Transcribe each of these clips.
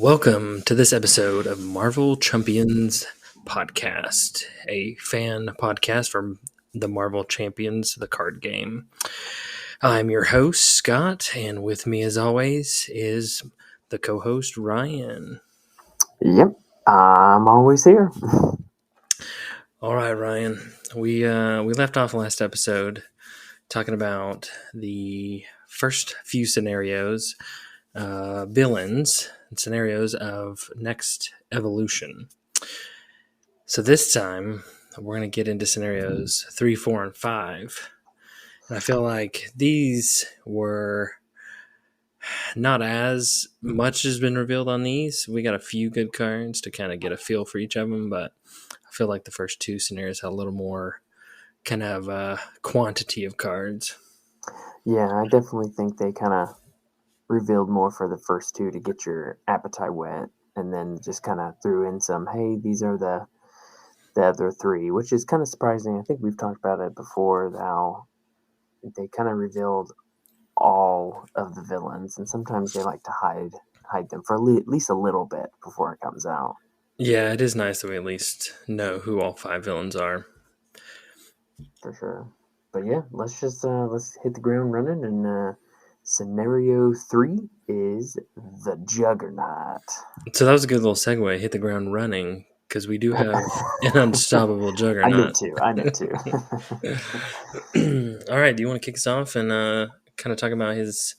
Welcome to this episode of Marvel Champions Podcast, a fan podcast from the Marvel Champions, the card game. I'm your host, Scott, and with me, as always, is the co-host, Ryan. Yep, I'm always here. All right, Ryan. We left off last episode talking about the first few scenarios, villains, and scenarios of next evolution. So this time we're going to get into scenarios 3, 4, and 5. And I feel like these were not as much has been revealed on these. We got a few good cards to kind of get a feel for each of them, but I feel like the first two scenarios had a little more kind of quantity of cards. Yeah, I definitely think they kind of revealed more for the first two to get your appetite wet, and then just kind of threw in some, hey, these are the other three, which is kind of surprising. I think we've talked about it before, how they kind of revealed all of the villains, and sometimes they like to hide them for at least a little bit before it comes out. Yeah, it is nice that we at least know who all 5 villains are. For sure. But yeah, let's hit the ground running, and scenario 3 is the Juggernaut. So that was a good little segue. Hit the ground running because we do have an unstoppable Juggernaut. I know too. All right, do you want to kick us off and kind of talk about his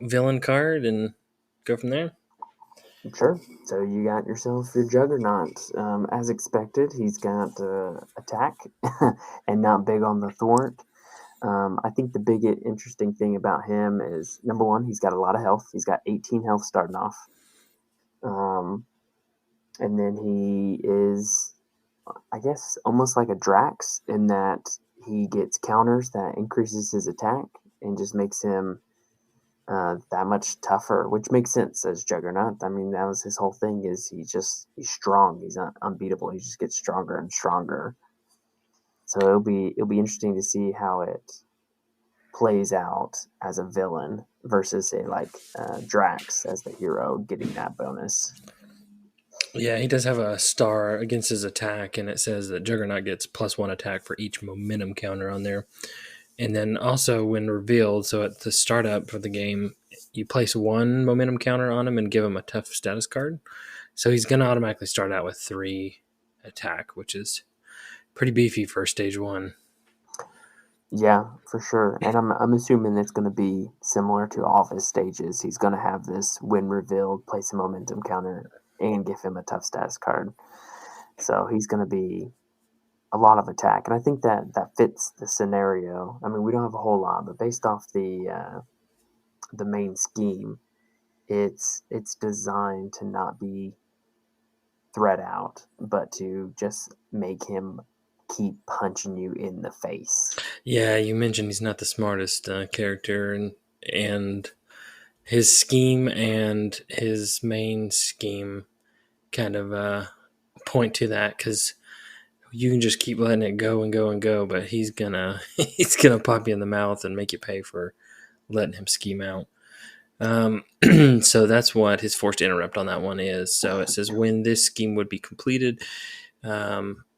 villain card and go from there? Sure. So you got yourself your Juggernaut. As expected, he's got attack and not big on the thwart. I think the big interesting thing about him is, number one, he's got a lot of health. He's got 18 health starting off. And then he is, I guess, almost like a Drax in that he gets counters that increases his attack and just makes him that much tougher, which makes sense as Juggernaut. I mean, that was his whole thing, is he's strong. He's unbeatable. He just gets stronger and stronger. So it'll be interesting to see how it plays out as a villain versus, say, like Drax as the hero getting that bonus. Yeah, he does have a star against his attack, and it says that Juggernaut gets +1 attack for each momentum counter on there. And then also when revealed, so at the startup for the game, you place 1 momentum counter on him and give him a tough status card. So he's going to automatically start out with 3 attack, which is pretty beefy for stage 1. Yeah, for sure. And I'm assuming it's going to be similar to all of his stages. He's going to have this when revealed, place a momentum counter, and give him a tough status card. So he's going to be a lot of attack, and I think that fits the scenario. I mean, we don't have a whole lot, but based off the main scheme, it's designed to not be threat out, but to just make him keep punching you in the face. Yeah, you mentioned he's not the smartest character, and his scheme and his main scheme kind of point to that, because you can just keep letting it go and go and go, but he's gonna pop you in the mouth and make you pay for letting him scheme out. So that's what his forced interrupt on that one is. So it says when this scheme would be completed,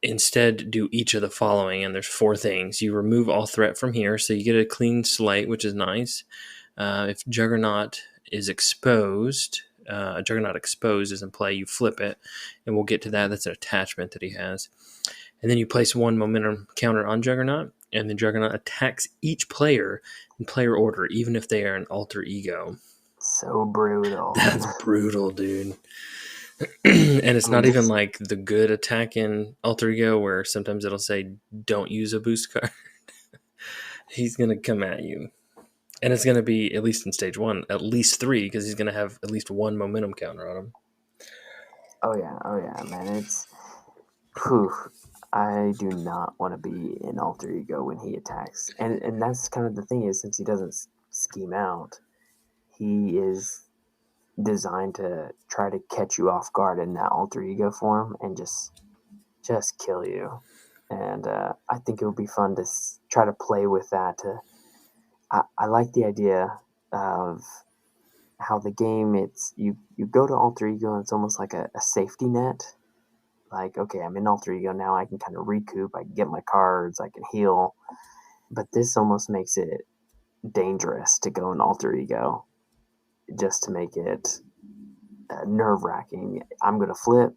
instead do each of the following, and there's 4 things. You remove all threat from here, so you get a clean slate, which is nice. If Juggernaut is exposed, Juggernaut exposed is in play, you flip it, and we'll get to that. That's an attachment that he has. And then you place 1 momentum counter on Juggernaut, and then Juggernaut attacks each player in player order, even if they are an alter ego. So brutal. That's brutal, dude. And it's not even like the good attack in alter ego where sometimes it'll say don't use a boost card. He's going to come at you. And it's going to be, at least in stage 1, at least 3, because he's going to have at least 1 momentum counter on him. Oh yeah, man. It's whew. I do not want to be in alter ego when he attacks, and that's kind of the thing, is since he doesn't scheme out, he is designed to try to catch you off guard in that alter ego form and just kill you. And I think it would be fun to try to play with that. I like the idea of how the game, it's you go to Alter Ego and it's almost like a safety net. Like, okay, I'm in Alter Ego now, I can kind of recoup, I can get my cards, I can heal. But this almost makes it dangerous to go in Alter Ego, just to make it nerve wracking. I'm going to flip.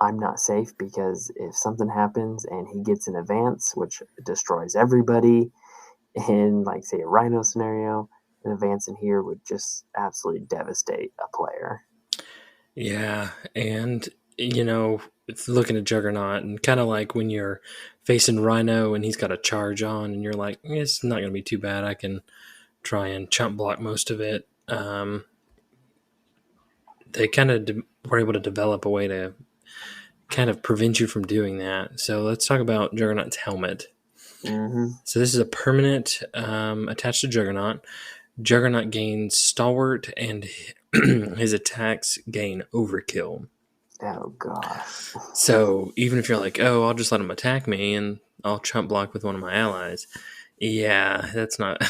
I'm not safe because if something happens and he gets an advance, which destroys everybody, in like say a Rhino scenario, an advance in here would just absolutely devastate a player. Yeah, and it's looking at Juggernaut and kind of like when you're facing Rhino and he's got a charge on, and you're like, it's not going to be too bad. I can try and chump block most of it. They kind of were able to develop a way to kind of prevent you from doing that. So let's talk about Juggernaut's helmet. Mm-hmm. So this is a permanent attached to Juggernaut. Juggernaut gains Stalwart, and his attacks gain Overkill. Oh gosh. So even if you're like, oh, I'll just let him attack me and I'll chump block with one of my allies, yeah, that's not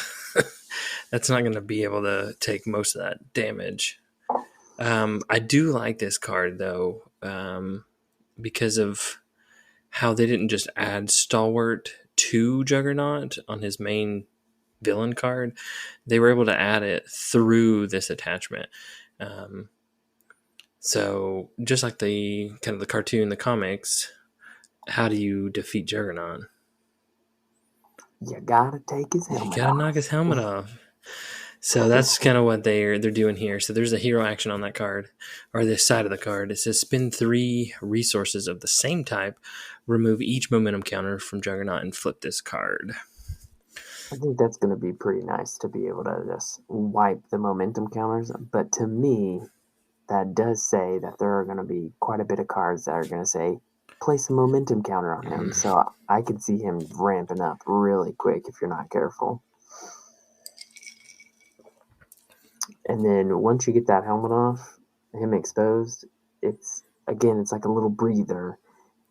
that's not going to be able to take most of that damage. I do like this card though, because of how they didn't just add Stalwart to Juggernaut on his main villain card. They were able to add it through this attachment. So just like the kind of the cartoon, the comics, how do you defeat Juggernaut? You gotta take his helmet You gotta off. knock his helmet off. So that's kind of what they're doing here. So there's a hero action on that card, or this side of the card. It says spend 3 resources of the same type, remove each momentum counter from Juggernaut, and flip this card. I think that's going to be pretty nice to be able to just wipe the momentum counters. But to me, that does say that there are going to be quite a bit of cards that are going to say, place a momentum counter on him. So I could see him ramping up really quick if you're not careful. And then once you get that helmet off, him exposed, it's like a little breather.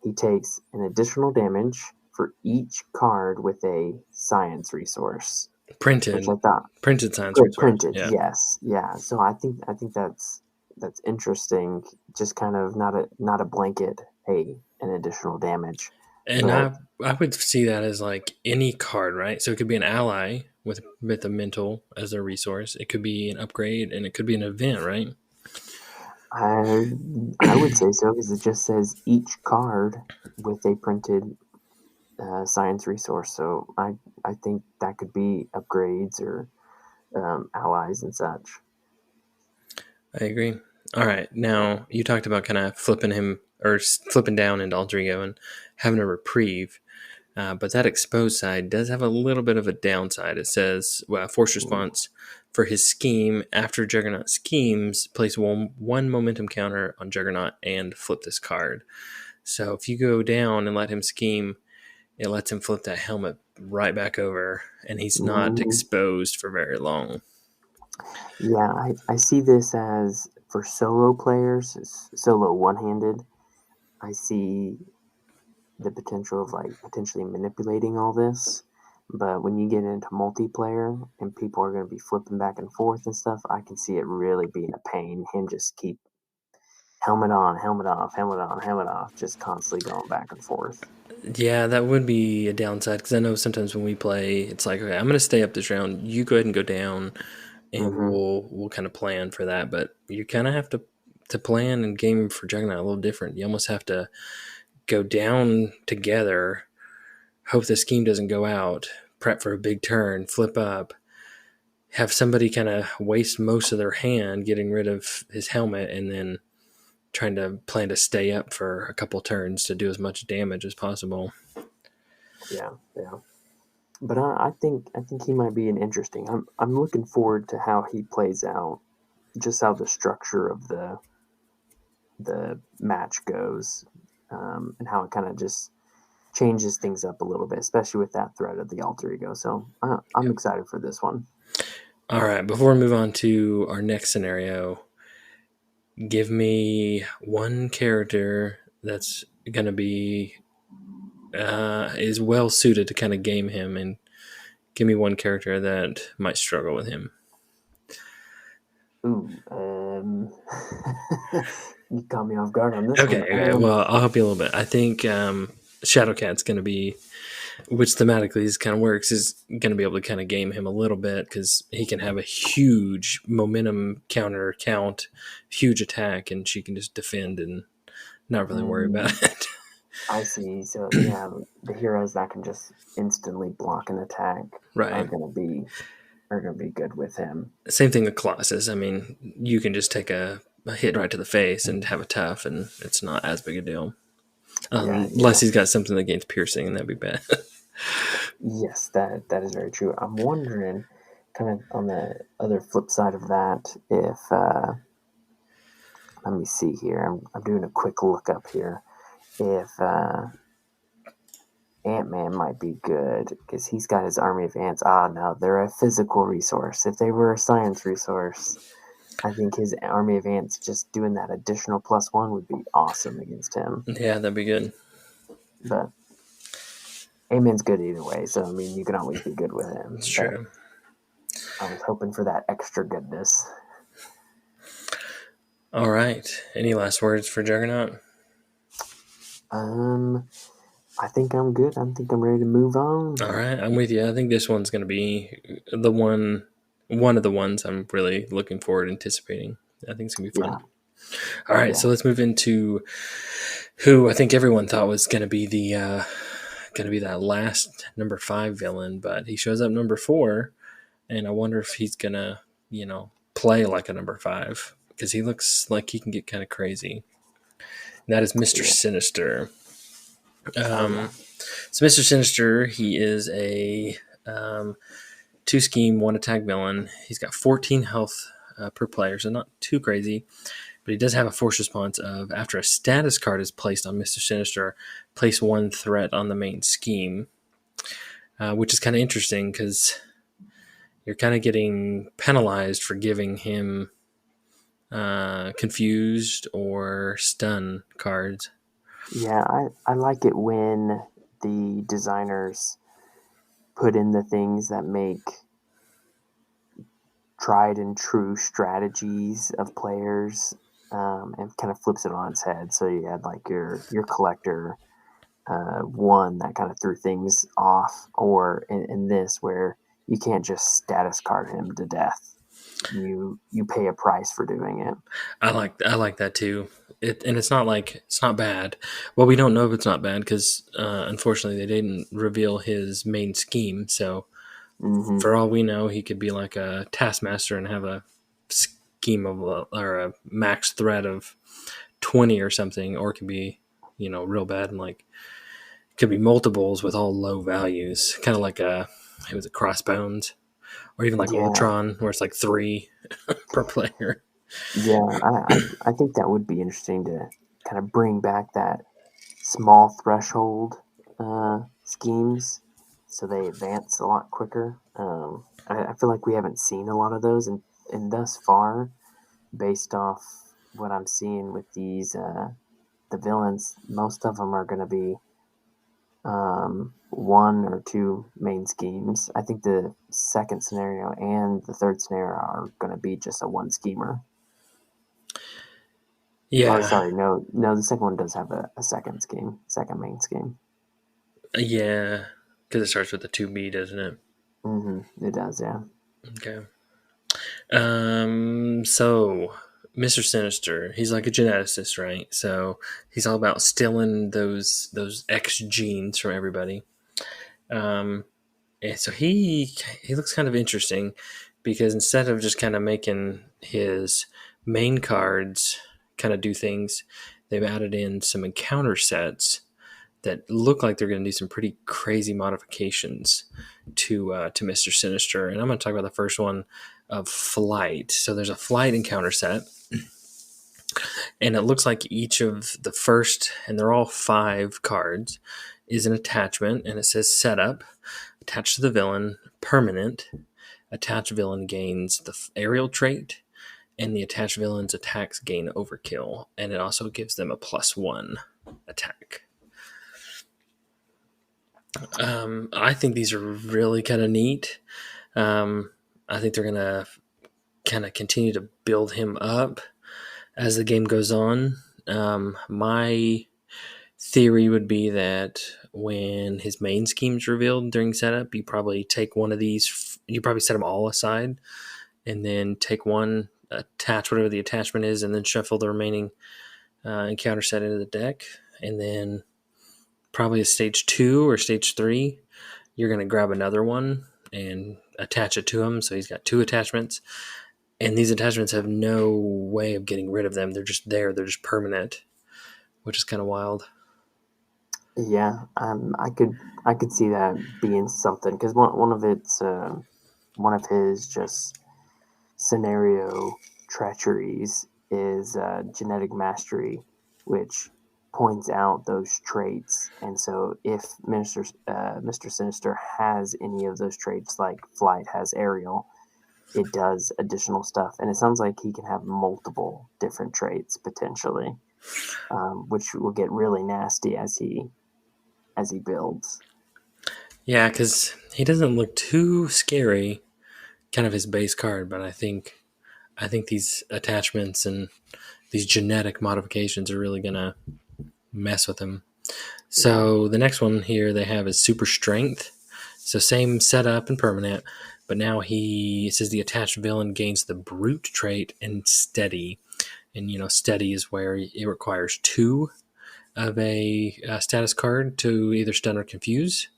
He takes an additional damage for each card with a science resource. Printed, which I thought printed science resource. printed, Yeah. yes, yeah. So I think that's interesting. Just kind of not a blanket. Hey, an additional damage. And But I would see that as like any card, right? So it could be an ally with a mental as a resource. It could be an upgrade, and it could be an event, right? I would say so because it just says each card with a printed science resource. So I think that could be upgrades or allies and such. I agree. All right, now you talked about kind of flipping him or flipping down into Alter Ego and having a reprieve. But that exposed side does have a little bit of a downside. It says, force response for his scheme. After Juggernaut schemes, place one momentum counter on Juggernaut and flip this card. So if you go down and let him scheme, it lets him flip that helmet right back over, and he's not exposed for very long. Yeah, I see this as for solo players, solo one-handed. I see the potential of like potentially manipulating all this. But when you get into multiplayer and people are going to be flipping back and forth and stuff, I can see it really being a pain. Him just keep helmet on, helmet off, helmet on, helmet off, just constantly going back and forth. Yeah, that would be a downside because I know sometimes when we play, it's like, okay, I'm going to stay up this round. You go ahead and go down, and we'll kind of plan for that. But you kind of have to plan and game for Juggernaut a little different. You almost have to go down together, hope the scheme doesn't go out, prep for a big turn, flip up, have somebody kind of waste most of their hand getting rid of his helmet, and then trying to plan to stay up for a couple turns to do as much damage as possible. Yeah. But I think he might be an interesting. I'm looking forward to how he plays out, just how the structure of the match goes, and how it kind of just changes things up a little bit, especially with that threat of the Alter Ego. So I'm excited for this one. All right, before we move on to our next scenario, give me one character that's going to be is well suited to kind of game him, and give me one character that might struggle with him. Ooh, you caught me off guard on this one. Okay, well, I'll help you a little bit. I think Shadowcat's going to be, which thematically is kind of works, is going to be able to kind of game him a little bit because he can have a huge momentum counter count, huge attack, and she can just defend and not really worry about Mm, it. I see. So yeah, the heroes that can just instantly block an attack are Right. gonna be good with him. Same thing with Colossus. I mean, you can just take a hit right to the face and have a tough, and it's not as big a deal. Yeah, Unless yeah. he's got something against piercing, and that'd be bad. Yes, that is very true. I'm wondering, kind of on the other flip side of that, if let me see here. I'm doing a quick look up here. If Ant-Man might be good because he's got his army of ants. Ah, no, they're a physical resource. If they were a science resource, I think his army of ants just doing that additional +1 would be awesome against him. Yeah, that'd be good. But Ant-Man's good either way, so I mean, you can always be good with It's him. But true. I was hoping for that extra goodness. All right. Any last words for Juggernaut? Um, I think I'm good. I think I'm ready to move on. All right, I'm with you. I think this one's going to be one of the ones I'm really looking forward to anticipating. I think it's going to be Yeah, fun. All right, yeah, so let's move into who I think everyone thought was going to be the going to be that last number 5 villain, but he shows up number 4, and I wonder if he's going to, play like a number 5 because he looks like he can get kind of crazy. And that is Mr. yeah. Sinister. Oh yeah, Um, so Mr. Sinister, he is a 2 scheme, 1 attack villain. He's got 14 health per player, so not too crazy. But he does have a force response of after a status card is placed on Mr. Sinister, place 1 threat on the main scheme, which is kind of interesting because you're kind of getting penalized for giving him confused or stun cards. yeah. I like it when the designers put in the things that make tried and true strategies of players, and kind of flips it on its head. So you had like your collector one that kind of threw things off, or in this where you can't just status card him to death. You pay a price for doing it. I like that too. And it's not like it's not bad. Well, we don't know if it's not bad because unfortunately they didn't reveal his main scheme. So Hmm. for all we know, he could be like a taskmaster and have a scheme of or a max threat of 20 or something, or it could be real bad and like it could be multiples with all low values, kind of like it was a Crossbones or even like Yeah, Ultron where it's like 3 per player. yeah. I think that would be interesting to kind of bring back that small threshold schemes so they advance a lot quicker. I feel like we haven't seen a lot of those, and thus far, based off what I'm seeing with these the villains, most of them are going to be 1 or 2 main schemes. I think the second scenario and the third scenario are going to be just a 1 schemer. Or Yeah, sorry, no, the second one does have a second scheme, second main scheme. yeah, because it starts with a 2B, doesn't it? It does, yeah. Okay. So Mr. Sinister, he's like a geneticist, right? So he's all about stealing those X genes from everybody. Um, and so he looks kind of interesting because instead of just kind of making his main cards kind of do things, they've added in some encounter sets that look like they're going to do some pretty crazy modifications to Mister Sinister. And I'm going to talk about the first one of Flight. So there's a Flight encounter set, and it looks like each of the first, and they're all 5 cards, is an attachment, and it says Setup, attached to the villain, permanent. Attached villain gains the aerial trait, and the attached villain's attacks gain overkill, and it also gives them a +1 attack. I think these are really kind of neat. I think they're gonna kind of continue to build him up as the game goes on. My theory would be that when his main scheme's revealed during setup, you probably take one of these, you probably set them all aside, and then take one, attach whatever the attachment is, and then shuffle the remaining encounter set into the deck. And then probably at stage 2 or stage 3, you're going to grab another one and attach it to him. So he's got 2 attachments. And these attachments have no way of getting rid of them. They're just there. They're just permanent, which is kind of wild. Yeah, I could see that being something, because one of his just scenario treacheries is genetic mastery, which points out those traits. And so if Mr. Sinister has any of those traits, like Flight has Aerial, it does additional stuff. And it sounds like he can have multiple different traits potentially, which will get really nasty as he builds. Yeah, because he doesn't look too scary, kind of his base card, but I think these attachments and these genetic modifications are really gonna mess with him. So the next one here they have is Super Strength. So same setup and permanent, but now it says the attached villain gains the Brute trait and Steady. And Steady is where it requires 2 of a status card to either stun or confuse,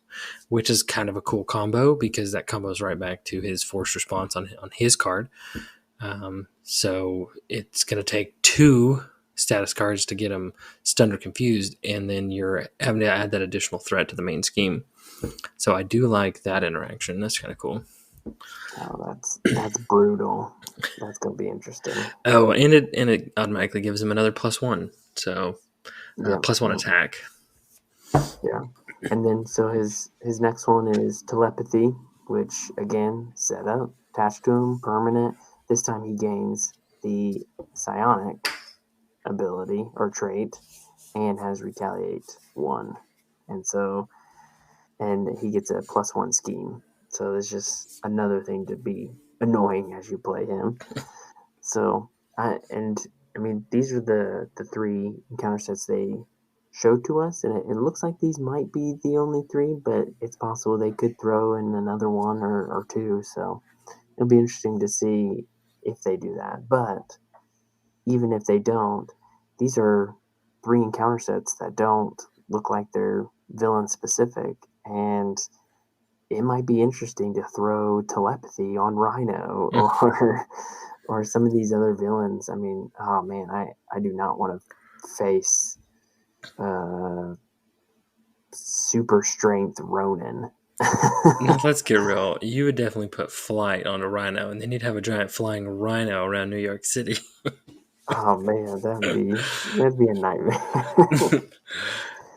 which is kind of a cool combo because that combos right back to his forced response on his card. So it's going to take 2 status cards to get him stunned or confused, and then you're having to add that additional threat to the main scheme. So I do like that interaction. That's kind of cool. Oh, that's brutal. That's going to be interesting. Oh, and it automatically gives him another +1. So +1 attack. Yeah. And then so his next one is Telepathy, which again, set up, attached to him, permanent. This time he gains the Psionic ability or trait and has Retaliate 1. And he gets a +1 scheme. So there's just another thing to be annoying as you play him. So these are the 3 encounter sets they showed to us, and it looks like these might be the only 3, but it's possible they could throw in another 1 or 2. So it'll be interesting to see if they do that. But even if they don't, these are 3 encounter sets that don't look like they're villain specific, and it might be interesting to throw Telepathy on Rhino or some of these other villains. I mean, oh man, I do not want to face super strength Ronin. Now, let's get real. You would definitely put Flight on a Rhino, and then you'd have a giant flying rhino around New York City. Oh man, that'd be a nightmare.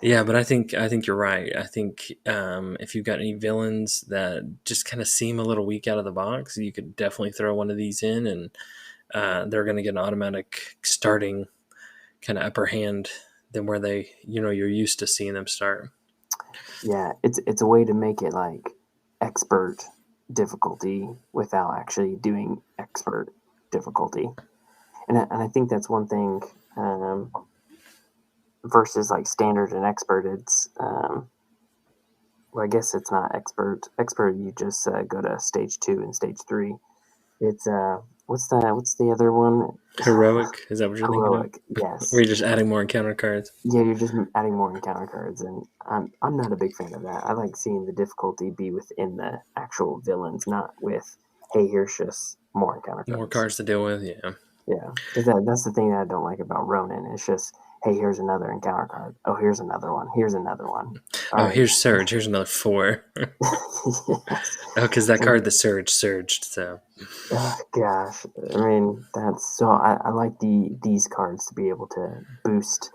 Yeah, but I think you're right. I think if you've got any villains that just kind of seem a little weak out of the box, you could definitely throw one of these in, and they're going to get an automatic starting kind of upper hand than where you're used to seeing them start. Yeah, it's a way to make it like expert difficulty without actually doing expert difficulty, and I think that's one thing. Versus like standard and expert, it's well, I guess it's not expert. Expert, you just go to stage 2 and stage 3. It's what's the other one? Heroic, is that what you're Heroic, thinking of? yes. Where you're just adding more encounter cards. Yeah, you're just adding more encounter cards, and I'm not a big fan of that. I like seeing the difficulty be within the actual villains, not with, hey, here's just more encounter cards. More cards to deal with, yeah. Yeah, because that's the thing that I don't like about Ronin. It's just, hey, here's another encounter card. Oh, here's another one. Here's another one. All right. Here's Surge. Here's another 4. Yes. Oh, because that card, the Surge, surged. So. Oh, gosh, I mean that's so. I like these cards to be able to boost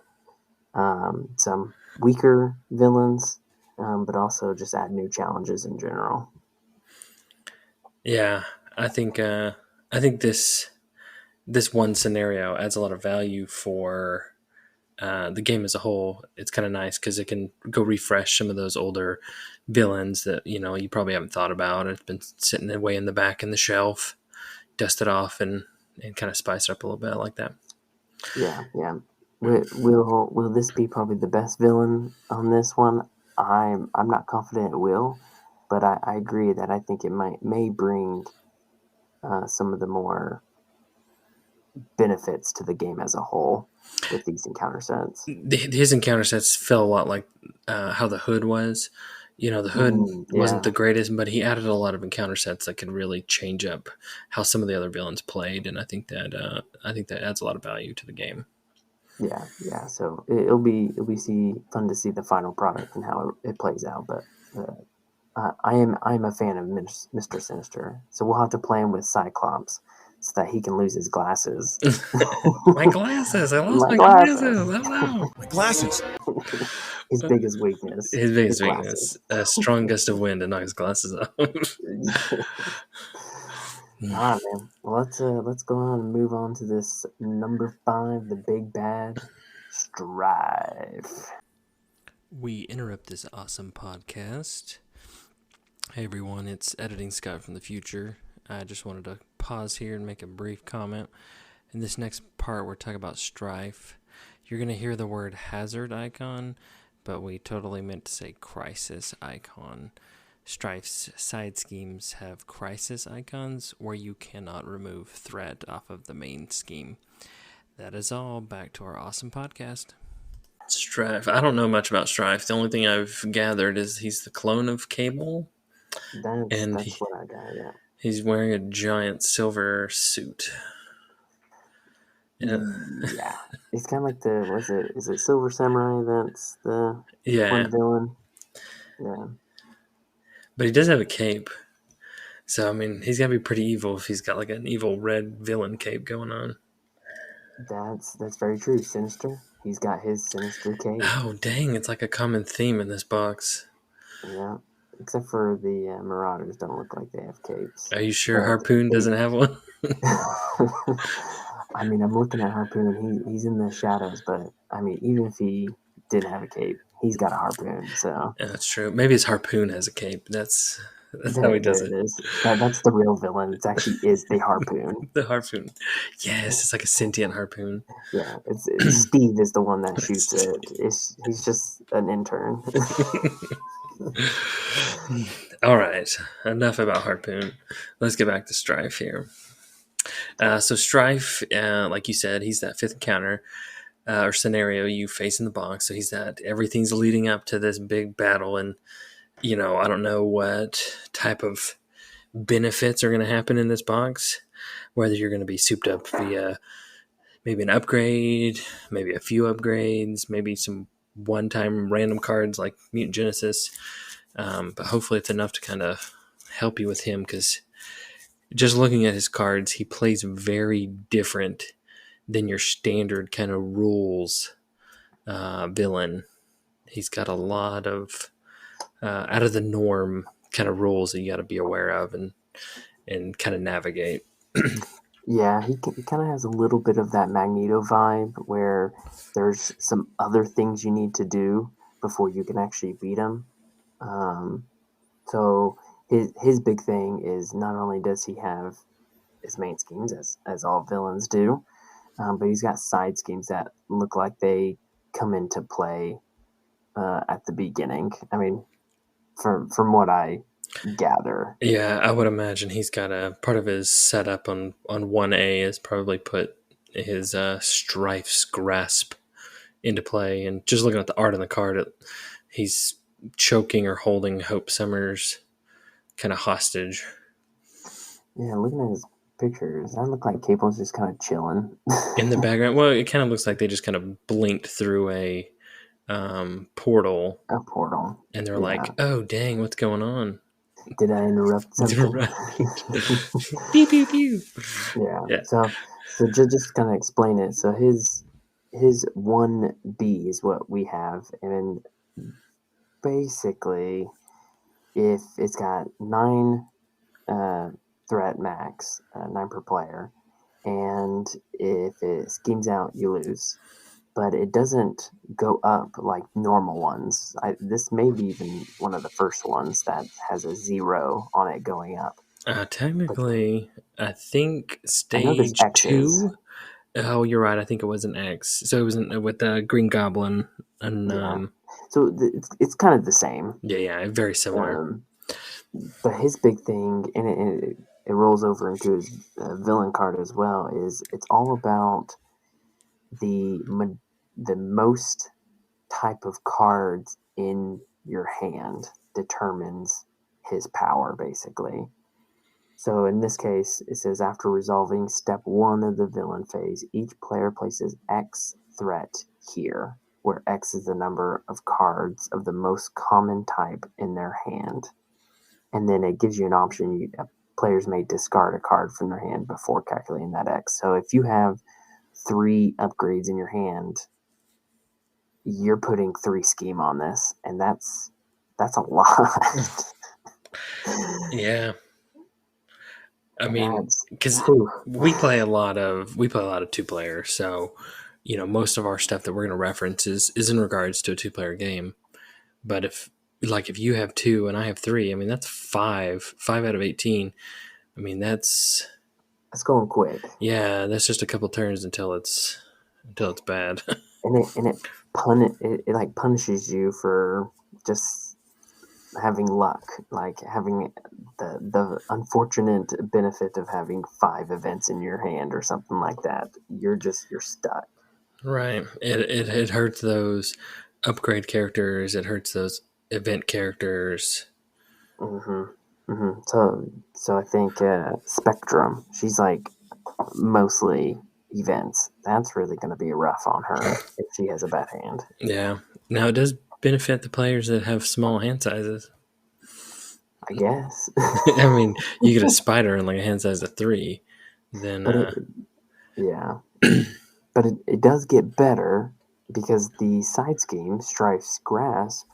some weaker villains, but also just add new challenges in general. Yeah, I think this one scenario adds a lot of value for the game as a whole. It's kind of nice because it can go refresh some of those older villains that you probably haven't thought about. It's been sitting away in the back in the shelf dust it off and kind of spice it up a little bit. I like that. Yeah. Will this be probably the best villain on this one? I'm not confident it will, but I agree that I think it may bring some of the more benefits to the game as a whole with these encounter sets. His encounter sets felt a lot like how the Hood was. The Hood wasn't the greatest, but he added a lot of encounter sets that could really change up how some of the other villains played, and I think that adds a lot of value to the game. Yeah. So it'll be fun to see the final product and how it plays out. But I'm a fan of Mr. Sinister, so we'll have to play him with Cyclops so that he can lose his glasses. My glasses! I lost my glasses! Oh no! My glasses! His biggest weakness. His biggest weakness. A strong gust of wind to knock his glasses off. All right, man. Well, let's go on and move on to this number 5, the big bad, Strife. We interrupt this awesome podcast. Hey everyone, it's Editing Scott from the future. I just wanted to pause here and make a brief comment. In this next part, we're talking about Strife. You're going to hear the word hazard icon, but we totally meant to say crisis icon. Strife's side schemes have crisis icons where you cannot remove threat off of the main scheme. That is all. Back to our awesome podcast. Strife. I don't know much about Strife. The only thing I've gathered is he's the clone of Cable. That's what I got, yeah. He's wearing a giant silver suit. Yeah. It's kind of like is it Silver Samurai that's the one villain? Yeah. But he does have a cape. So, I mean, he's got to be pretty evil if he's got like an evil red villain cape going on. That's very true. Sinister. He's got his Sinister cape. Oh, dang. It's like a common theme in this box. Yeah. Except for the Marauders don't look like they have capes. Are you sure Harpoon doesn't have one? I mean, I'm looking at Harpoon. He's in the shadows, but I mean, even if he did have a cape, he's got a harpoon. So yeah, that's true. Maybe his Harpoon has a cape. That's how he does it. That's the real villain. It actually is the Harpoon. The Harpoon. Yes, it's like a sentient harpoon. Yeah, it's Steve is the one that shoots it. He's just an intern. All right, enough about Harpoon. Let's get back to Strife here. So Strife, like you said, he's that fifth encounter or scenario you face in the box. So he's that everything's leading up to this big battle, and I don't know what type of benefits are going to happen in this box. Whether you're going to be souped up via maybe an upgrade, maybe a few upgrades, maybe some one-time random cards like Mutant Genesis. But hopefully it's enough to kind of help you with him, because just looking at his cards, he plays very different than your standard kind of rules villain. He's got a lot of out of the norm kind of rules that you got to be aware of and kind of navigate. Yeah, he kind of has a little bit of that Magneto vibe where there's some other things you need to do before you can actually beat him. So his big thing is not only does he have his main schemes as all villains do, but he's got side schemes that look like they come into play at the beginning. I mean, from what I gather. Yeah, I would imagine he's got a part of his setup on 1A is probably put his Strife's Grasp into play. And just looking at the art on the card, he's choking or holding Hope Summers kind of hostage. Yeah, looking at his pictures, that look like Cable's just kind of chilling in the background. Well, it kind of looks like they just kind of blinked through a portal. A portal. And they're like, oh, dang, what's going on? Did I interrupt something? Right. Pew, pew, pew. Yeah. So just kind of explain it. So his 1B is what we have, and basically, if it's got 9 threat max, 9 per player, and if it schemes out, you lose. But it doesn't go up like normal ones. This may be even one of the first ones that has a 0 on it going up. But Technically, I think I know there's stage X's. two. Oh, you're right. I think it was an X. So it was with the Green Goblin, and Yeah. So it's kind of the same. yeah, very similar. Um, but his big thing, and it rolls over into his villain card as well, is it's all about the the most type of cards in your hand determines his power, basically. So in this case, it says after resolving step 1 of the villain phase, each player places X threat here, where X is the number of cards of the most common type in their hand. And then it gives you an option. Players may discard a card from their hand before calculating that X. So if you have 3 upgrades in your hand, you're putting 3 scheme on this, and that's a lot. Yeah, I And mean, that's because whew. we play a lot of two player, so most of our stuff that we're going to reference is in regards to a two-player game. But if you have two and I have three, I mean that's five out of 18. I mean That's going quick. yeah, that's just a couple turns until it's bad. And it like punishes you for just having luck, like having the unfortunate benefit of having 5 events in your hand or something like that. You're stuck. Right. It hurts those upgrade characters. It hurts those event characters. hmm so I think Spectrum, she's like mostly events. That's really going to be rough on her if she has a bad hand. Yeah. Now it does benefit the players that have small hand sizes. I guess. I mean, you get a spider in like a hand size of 3, then But yeah, but it does get better because the side scheme, Strife's Grasp,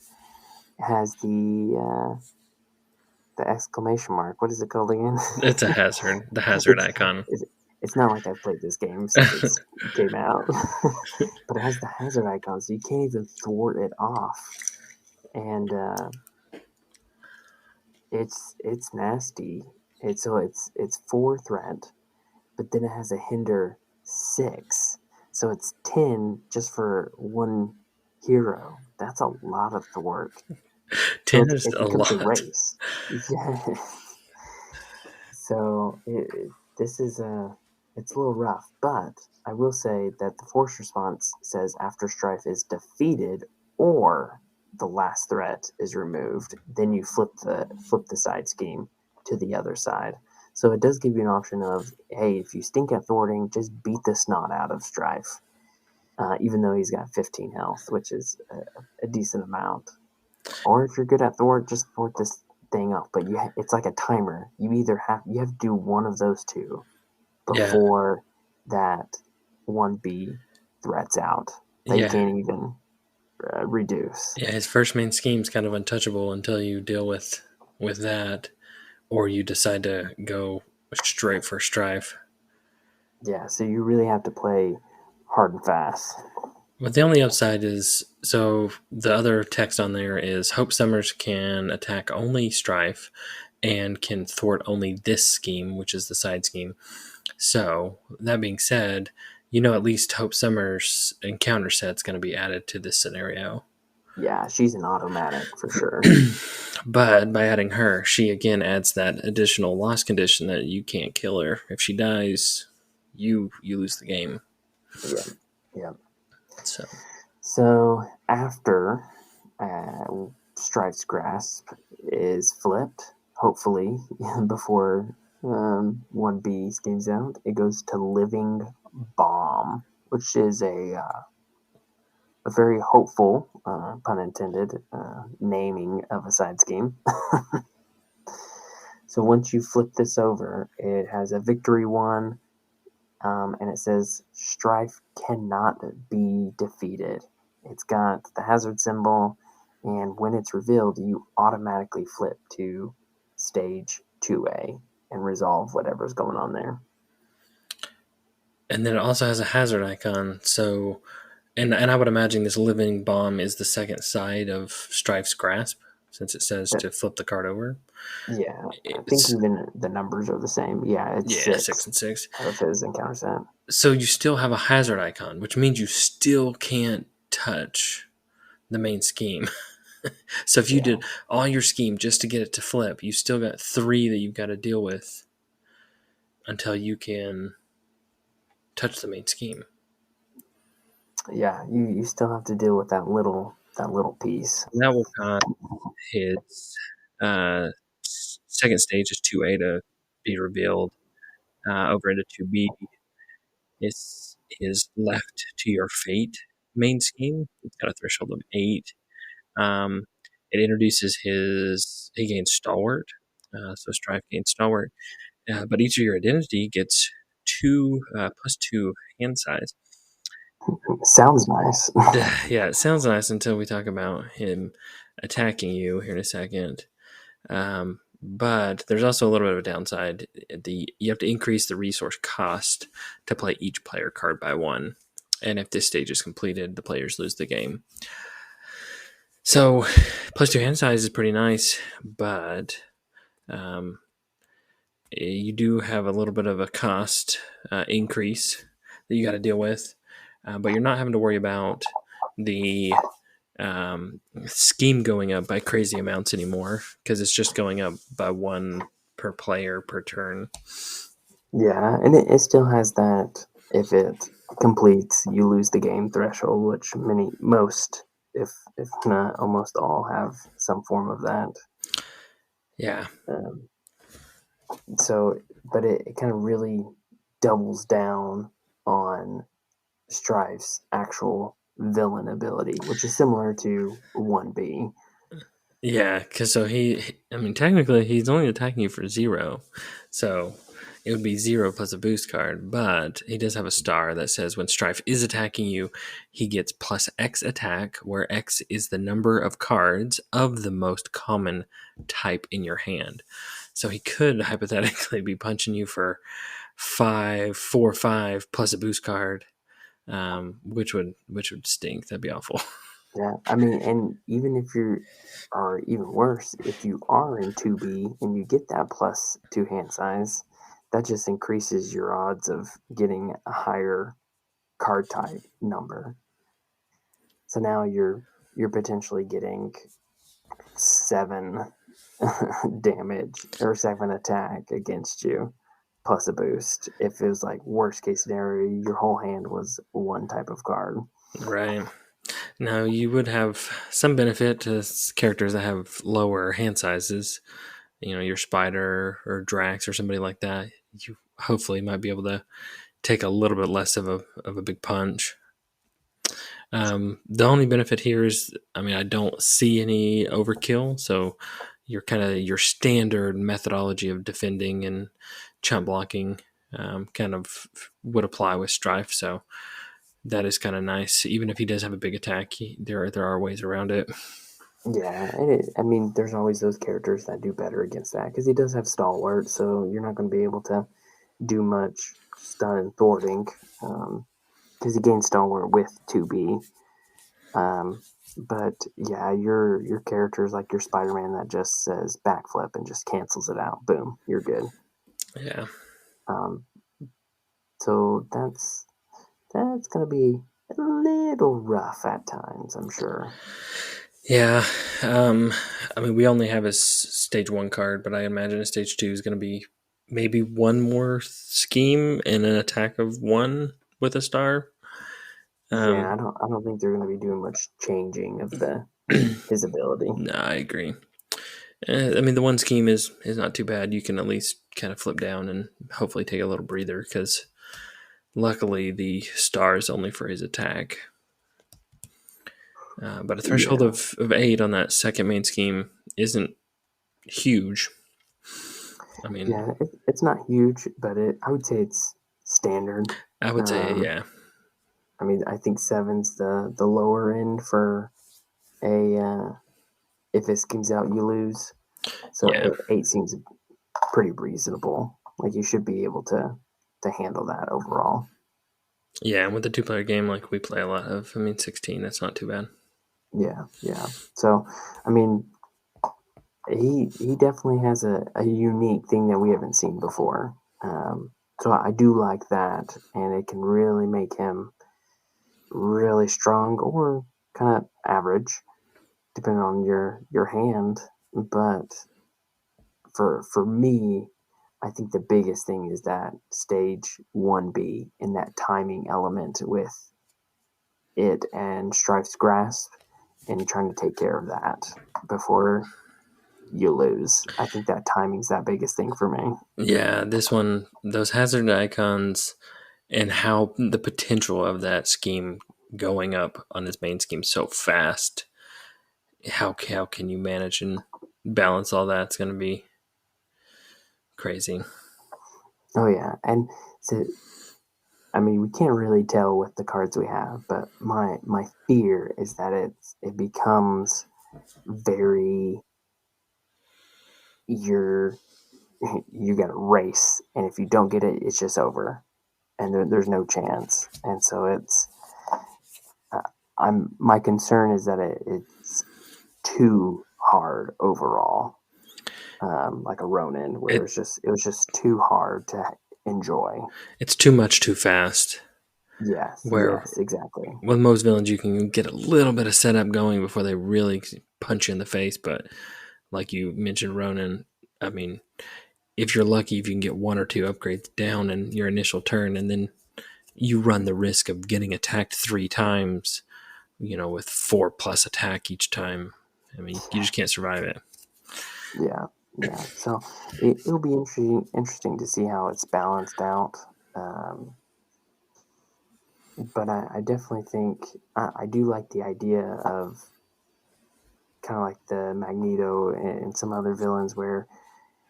has the exclamation mark. What is it called again? it's a hazard. The hazard it's, icon. it's not like I've played this game since it came out, but it has the hazard icon, so you can't even thwart it off, and it's nasty. It's 4 threat, but then it has a hinder 6, so it's 10 just for one hero. That's a lot of thwart. So 10 is it a becomes a lot. race. Yeah. So this is it's a little rough, but I will say that the force response says after Strife is defeated or the last threat is removed, then you flip the side scheme to the other side. So it does give you an option of, hey, if you stink at thwarting, just beat the snot out of Strife, even though he's got 15 health, which is a decent amount. Or if you're good at thwart, just thwart this thing up. But it's like a timer. You have to do one of those two Yeah. before that 1B threats out. That you Yeah. can't even reduce. Yeah, his first main scheme's kind of untouchable until you deal with that, or you decide to go straight for Strife. Yeah, so you really have to play hard and fast. But the only upside is so the other text on there is Hope Summers can attack only Strife and can thwart only this scheme, which is the side scheme. So that being said, at least Hope Summers' encounter set's going to be added to this scenario. Yeah, she's an automatic for sure. But by adding her, she again adds that additional loss condition that you can't kill her. If she dies, you lose the game. Yeah, yeah. So after Strife's Grasp is flipped, hopefully before 1B schemes out, it goes to Living Bomb, which is a very hopeful, pun intended, naming of a side scheme. So once you flip this over, it has a victory 1, and it says Strife cannot be defeated. It's got the hazard symbol, and when it's revealed, you automatically flip to stage 2A and resolve whatever's going on there. and then it also has a hazard icon. And I would imagine this living bomb is the second side of Strife's grasp. since it says But, to flip the card over. yeah, I think It's even the numbers are the same. Yeah, it's yeah, 6 6 and 6. of his encounter set. So you still have a hazard icon, which means you still can't touch the main scheme. So if you Yeah, did all your scheme just to get it to flip, you still got 3 that you've got to deal with until you can touch the main scheme. yeah, you still have to deal with that little piece. And that will cause his uh, second stage is 2A to be revealed over into 2B. Is left to your fate main scheme. It's got a threshold of 8. Um, it introduces he gains stalwart, so Strife gains stalwart, but each of your identity gets 2 +2 hand size. Sounds nice. Yeah, it sounds nice until we talk about him attacking you here in a second. But there's also a little bit of a downside. You have to increase the resource cost to play each player card by 1, and if this stage is completed, the players lose the game. So, +2 hand size is pretty nice, but you do have a little bit of a cost increase that you got to deal with, but you're not having to worry about the scheme going up by crazy amounts anymore because it's just going up by 1 per player per turn. Yeah, and it still has that if it completes, you lose the game threshold, which most, if not almost all, have some form of that. Yeah. Um, so, but it kind of really doubles down on Strife's actual villain ability, which is similar to 1B. Yeah, because technically he's only attacking you for 0. So it would be 0 plus a boost card, but he does have a star that says when Strife is attacking you, he gets +X attack, where X is the number of cards of the most common type in your hand. So he could hypothetically be punching you for 5 plus a boost card, which would stink. That'd be awful. Yeah, I mean, and even if or even worse, if you are in 2B and you get that +2 hand size, that just increases your odds of getting a higher card type number. So now you're potentially getting 7 damage or 7 attack against you plus a boost. If it was like worst case scenario, your whole hand was 1 type of card. Right. Now, you would have some benefit to characters that have lower hand sizes. Your Spider or Drax or somebody like that. You hopefully might be able to take a little bit less of a big punch. The only benefit here is, I don't see any overkill. So your standard methodology of defending and chump blocking kind of would apply with Strife. So that is kind of nice. Even if he does have a big attack, there are ways around it. Yeah, I mean, there's always those characters that do better against that because he does have stalwart, so you're not going to be able to do much stun and thwarting because he gains stalwart with 2B. But yeah, your characters like your Spider-Man that just says backflip and just cancels it out. Boom, you're good. Yeah. Um, so that's going to be a little rough at times, I'm sure. Yeah. We only have his stage 1 card, but I imagine his stage 2 is going to be maybe one more scheme and an attack of 1 with a star. Yeah, I don't think they're going to be doing much changing of his ability. No, I agree. The 1 scheme is not too bad. You can at least kind of flip down and hopefully take a little breather because luckily the star is only for his attack. But a threshold of 8 on that second main scheme isn't huge. Yeah, it's not huge, but I would say it's standard. I would say, yeah. I mean, I think 7's the lower end for a if it schemes out, you lose. So Yeah. 8 seems pretty reasonable. Like you should be able to handle that overall. Yeah, and with the 2-player game like we play a lot of, 16, that's not too bad. Yeah. So, I mean, he definitely has a unique thing that we haven't seen before. So I do like that, and it can really make him really strong or kind of average, depending on your hand. But for me, I think the biggest thing is that stage 1B and that timing element with it and Strife's grasp and trying to take care of that before you lose. I think that timing's that biggest thing for me. Yeah, this one, those hazard icons and how the potential of that scheme going up on his main scheme so fast. How can you manage and balance all that? It's going to be crazy. Oh yeah, and so I mean we can't really tell with the cards we have, but my fear is that it becomes very you're you got to race, and if you don't get it, it's just over, and there's no chance. And so it's uh, I'm my concern is that it's too hard overall, like a Ronin, where It it was just too hard to enjoy. it's too much too fast. Yes, Where yes, exactly. with most villains, you can get a little bit of setup going before they really punch you in the face. But like you mentioned, Ronan, I mean, if you're lucky, if you can get one or two upgrades down in your initial turn, and then you run the risk of getting attacked 3 times, with 4+ attack each time. I mean, you just can't survive it. Yeah, yeah. So it'll be interesting to see how it's balanced out. Um, but I definitely think I do like the idea of kind of like the Magneto and some other villains where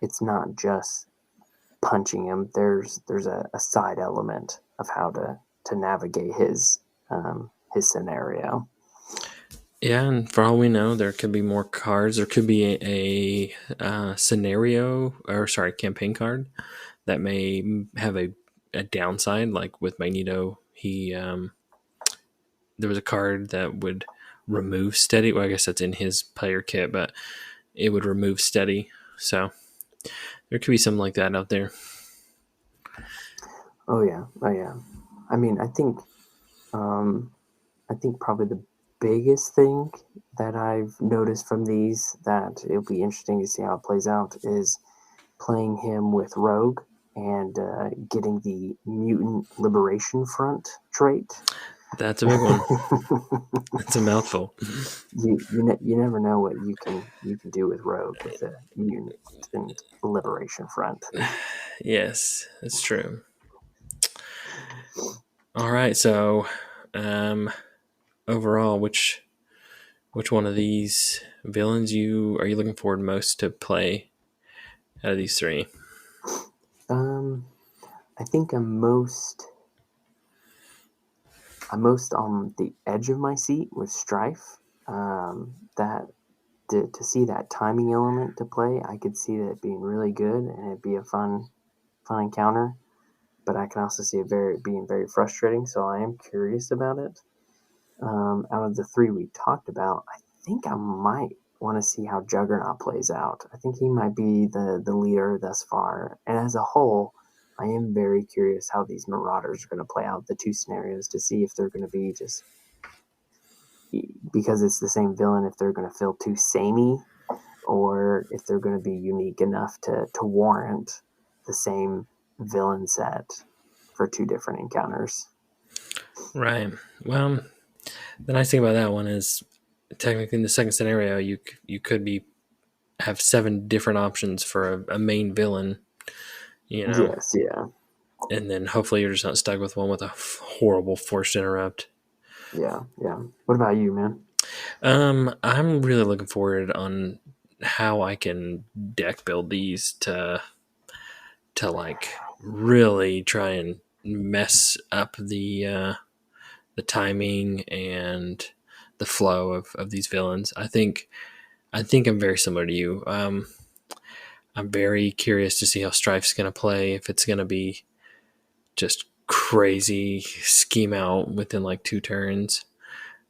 it's not just punching him. There's a side element of how to navigate his scenario. Yeah, and for all we know, there could be more cards. There could be scenario, or sorry, campaign card that may have a downside. Like with Magneto, there was a card that would remove steady. Well, I guess that's in his player kit, but it would remove steady. So there could be something like that out there. Oh yeah, oh yeah. I mean, um, I think probably the biggest thing that I've noticed from these that it'll be interesting to see how it plays out is playing him with Rogue and getting the Mutant Liberation Front trait. That's a big one. That's a mouthful. You never know what you can do with Rogue with the Mutant Liberation Front. Yes, that's true. All right, so um, overall, which one of these villains are you looking forward most to play out of these three? Um, I think I'm most on the edge of my seat with Strife. That to see that timing element to play, I could see that being really good and it'd be a fun encounter. But I can also see it being very frustrating. So I am curious about it. Out of the three we talked about, I think I might want to see how Juggernaut plays out. I think he might be the leader thus far. And as a whole, I am very curious how these Marauders are going to play out the two scenarios to see if they're going to be just because it's the same villain, if they're going to feel too samey or if they're going to be unique enough to warrant the same villain set for two different encounters. Right. Well, the nice thing about that one is technically in the second scenario, you could have 7 different options for a main villain, Yes, yeah, and then hopefully you're just not stuck with one with a horrible forced interrupt. yeah, yeah. What about you, man? I'm really looking forward on how I can deck build these to like really try and mess up the timing and the flow of these villains. I think I'm very similar to you. I'm very curious to see how Strife's going to play. If it's going to be just crazy scheme out within like 2 turns,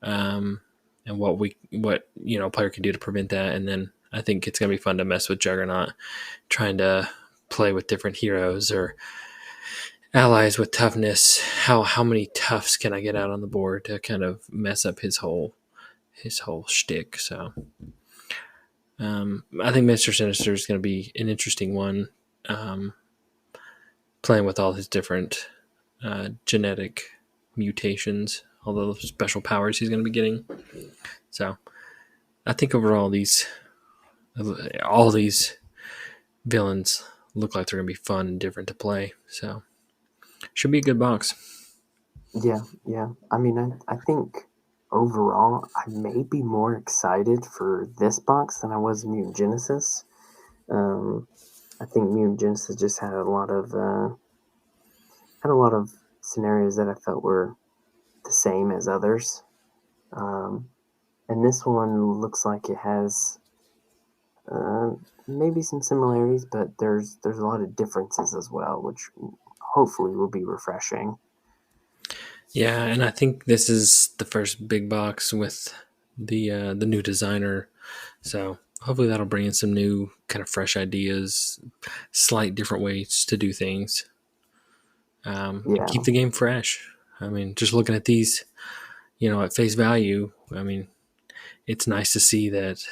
and what player can do to prevent that, and then I think it's going to be fun to mess with Juggernaut, trying to play with different heroes or allies with toughness. How many toughs can I get out on the board to kind of mess up his whole shtick? So I think Mr. Sinister is going to be an interesting one, playing with all his different genetic mutations, all the special powers he's going to be getting. So I think overall all these villains look like they're going to be fun and different to play. So should be a good box. Yeah. I mean, I think overall, I may be more excited for this box than I was Mutant Genesis. I think Mutant Genesis just had a lot of scenarios that I felt were the same as others, and this one looks like it has maybe some similarities, but there's a lot of differences as well, which hopefully will be refreshing. Yeah, and I think this is the first big box with the new designer, so hopefully that'll bring in some new kind of fresh ideas, slight different ways to do things, and keep the game fresh. I mean, just looking at these, at face value, I mean, it's nice to see that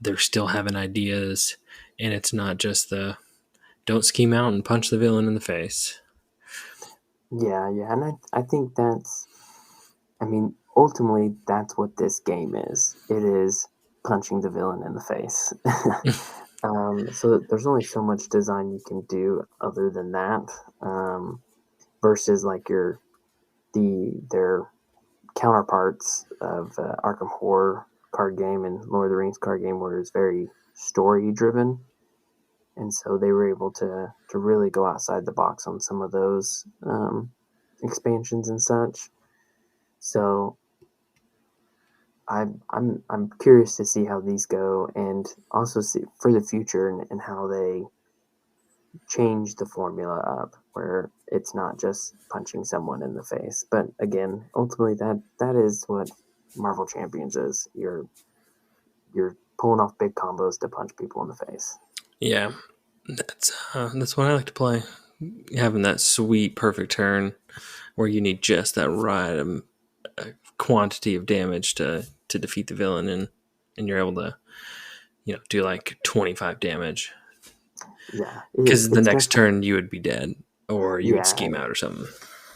they're still having ideas, and it's not just the don't scheme out and punch the villain in the face. Yeah, and I think ultimately that's what this game is. It is punching the villain in the face. So there's only so much design you can do other than that, versus like their counterparts of Arkham Horror card game and Lord of the Rings card game, where it's very story driven, and so they were able to really go outside the box on some of those expansions and such. So I'm curious to see how these go, and also see for the future and how they change the formula up, where it's not just punching someone in the face. But again, ultimately that is what Marvel Champions is. You're pulling off big combos to punch people in the face. Yeah, that's what I like to play. Having that sweet, perfect turn where you need just that right quantity of damage to defeat the villain, and you're able to, do like 25 damage. Yeah, because the next turn you would be dead, or you would scheme out or something.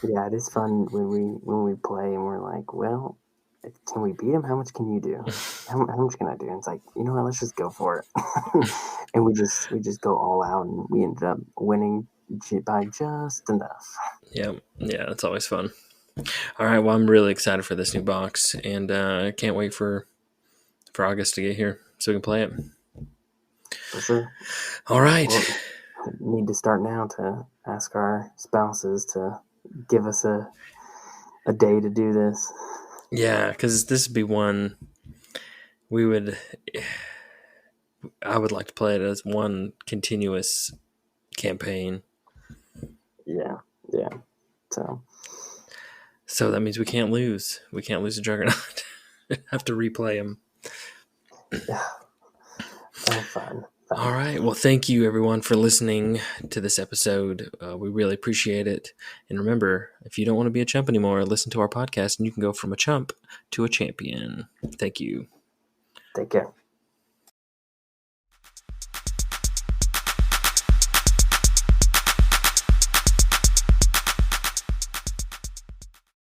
Yeah, it is fun when we play and we're like, well, can we beat him? How much can you do? How much can I do? And it's like, you know what? Let's just go for it. And we just go all out, and we ended up winning by just enough. Yeah, that's always fun. All right, well, I'm really excited for this new box, and I can't wait for August to get here so we can play it. For sure. All right. Well, we need to start now to ask our spouses to give us a day to do this. Yeah, because this would be one I would like to play it as one continuous campaign. Yeah. So that means we can't lose. We can't lose a Juggernaut. Have to replay him. Oh, fun. All right. Well, thank you, everyone, for listening to this episode. We really appreciate it. And remember, if you don't want to be a chump anymore, listen to our podcast, and you can go from a chump to a champion. Thank you. Take care.